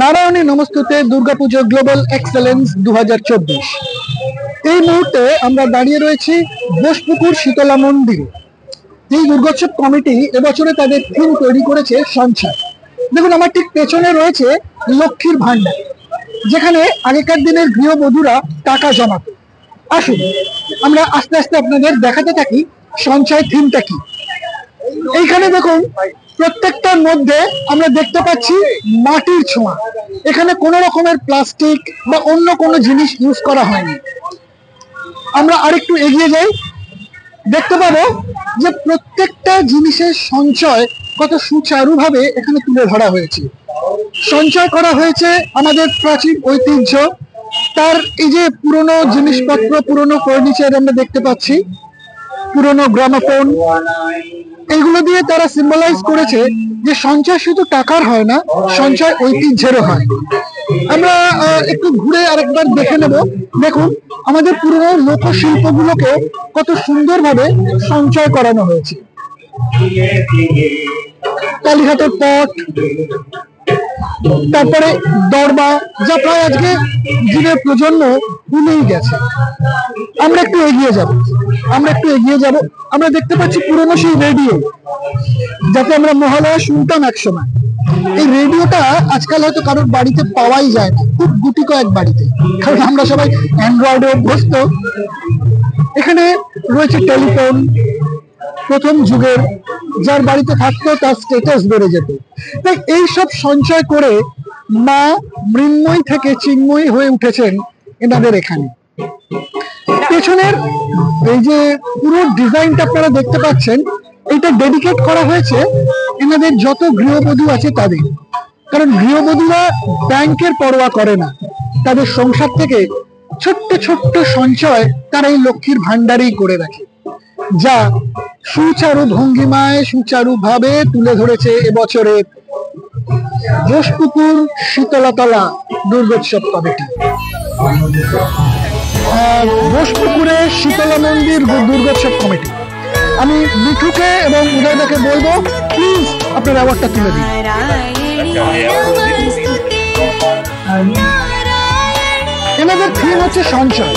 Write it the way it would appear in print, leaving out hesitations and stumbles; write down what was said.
নারায়ণী নমস্তুতে Durga Puja global excellence 2024। এই মুহূর্তে আমরা দাঁড়িয়ে রয়েছি বোসপুকুর শীতলা মন্দিরে। এই দুর্গোৎসব কমিটি এবছরে তাদের থিম তৈরি করেছে সঞ্চয়। দেখুন, আমার ঠিক পেছনে রয়েছে লক্ষ্মীর ভান্ডার, যেখানে আগেকার দিনের গৃহবধূরা টাকা জমাতো। আসুন আমরা আস্তে আস্তে আপনাদের দেখাতে থাকি সঞ্চয় থিমটা কি। এইখানে দেখুন, প্রত্যেকটার মধ্যে আমরা দেখতে পাচ্ছি মাটির ছোঁয়া। এখানে কোনো রকমের প্লাস্টিক বা অন্য কোনো জিনিস ইউজ করা হয়নি। আমরা আরেকটু এগিয়ে যাই, দেখতে পাবো যে প্রত্যেকটা জিনিসের সঞ্চয় কত সুচারুভাবে এখানে তুলে ধরা হয়েছে। সঞ্চয় করা হয়েছে আমাদের প্রাচীন ঐতিহ্য, তার এই যে পুরনো জিনিসপত্র, পুরনো ফার্নিচার আমরা দেখতে পাচ্ছি, পুরনো গ্রামোফোন, এইগুলো দিয়ে তারা সিম্বলাইজ করেছে যে সঞ্চয় শুধু টাকার হয় না, সঞ্চয় ঐতিহ্যেরও হয়। আমরা একটু ঘুরে আরেকবার দেখে নেব। দেখুন, আমাদের পুরনো লোকশিল্পগুলোকে কত সুন্দরভাবে সঞ্চয় করানো হয়েছে। কালীঘাটের পট, তারপরে দরবা, যা প্রায় আজকে দিনের প্রজন্ম ভুলেই গেছে। আমরা একটু এগিয়ে যাব, আমরা দেখতে পাচ্ছি পুরনো সেই রেডিও, যাতে আমরা মহালয়া শুনতাম একসময়। এই রেডিওটা আজকাল হয়তো কারোর বাড়িতে পাওয়াই যায় না, খুব গুটি কয়েক বাড়িতে, কারণ আমরা সবাই অ্যান্ড্রয়েডে অভ্যস্ত। এখানে রয়েছে টেলিফোন, প্রথম যুগের, যার বাড়িতে থাকতো তার স্ট্যাটাস বেড়ে যেত। তাই এইসব সঞ্চয় করে মা মৃন্ময়ী থেকে চিন্ময়ী হয়ে উঠেছেন এনাদের এখানে। পেছনের এই যে পুরো ডিজাইনটা আপনারা দেখতে পাচ্ছেন, এটা ডেডিকেট করা হয়েছে এনাদের যত গৃহবধূ আছে তাদের। কারণ গৃহবধূরা ব্যাংকের পরোয়া করে না, তাদের সংসার থেকে ছোট্ট ছোট্ট সঞ্চয় তারা এই লক্ষ্মীর ভান্ডারেই করে রাখে, যা সুচারু ভঙ্গিমায় সুচারুভাবে তুলে ধরেছে এবছরের বোসপুকুর শীতলাতলা দুর্গোৎসব কমিটি। বোসপুকুরের শীতলা মন্দির দুর্গোৎসব কমিটি। আমি মিঠুকে এবং উদয়দাকে বলবো, প্লিজ আপনার অ্যাওয়ার্ডটা তুলে দিন। এনাদের থিম হচ্ছে সঞ্চয়।